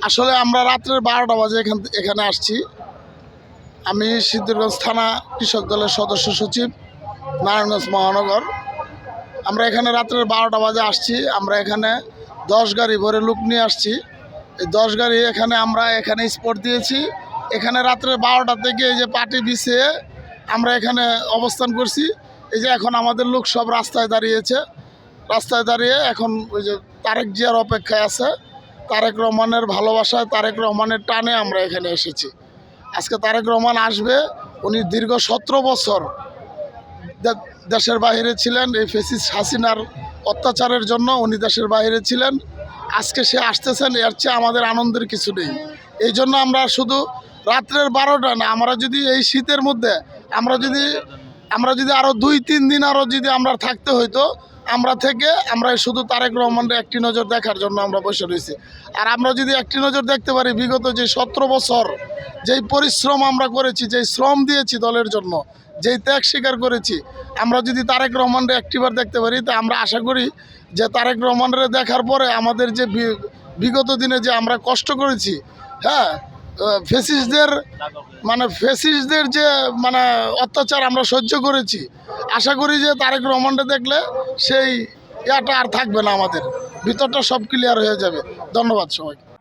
আসলে আমরা রাত্রের 12টা বাজে এখানে আসছি। আমি সিদ্ধিরগঞ্জ থানা কৃষক দলের সদস্য সচিব, নারায়ণগঞ্জ মহানগর। আমরা এখানে রাত্রের 12টা বাজে আসছি। আমরা এখানে 10 গাড়ি ভরে লোক নিয়ে আসছি। এই 10 গাড়ি আমরা এখানে স্পট দিয়েছি। এখানে রাত্রের 12টা থেকে এই যে পার্টি বিছিয়ে আমরা এখানে অবস্থান করছি। এই যে এখন আমাদের লোক সব রাস্তায় দাঁড়িয়েছে। রাস্তায় দাঁড়িয়ে এখন ওই যে তারেক জিয়ার অপেক্ষায় আছে। তারেক রহমানের ভালোবাসায়, তারেক রহমানের টানে আমরা এখানে এসেছি। আজকে তারেক রহমান আসবে। উনি দীর্ঘ 17 বছর দেশের বাইরে ছিলেন। এই ফ্যাসিস্ট হাসিনার অত্যাচারের জন্য উনি দেশের বাইরে ছিলেন। আজকে সে আসতেছেন, এর চেয়ে আমাদের আনন্দের কিছু নেই। এই জন্য আমরা শুধু রাত্রের 12টা না, আমরা যদি এই শীতের মধ্যে আমরা যদি আরও 2-3 দিন আরও যদি আমরা থাকতে হইতো, আমরা শুধু তারেক রহমানের একটি নজর দেখার জন্য আমরা বসে রয়েছি। আর আমরা যদি একটি নজর দেখতে পারি, বিগত যে 17 বছর যেই পরিশ্রম আমরা করেছি, যেই শ্রম দিয়েছি দলের জন্য, যেই ত্যাগ স্বীকার করেছি, আমরা যদি তারেক রহমানের একটিবার দেখতে পারি, তা আমরা আশা করি যে তারেক রহমানের দেখার পরে আমাদের যে বিগত দিনে যে আমরা কষ্ট করেছি, হ্যাঁ, ফ্যাসিস্টদের যে অত্যাচার আমরা সহ্য করেছি, আশা করি যে তারেক রহমানকে দেখলে সেই ইয়াটা আর থাকবে না, আমাদের ভিতরটা সব ক্লিয়ার হয়ে যাবে। ধন্যবাদ সবাইকে।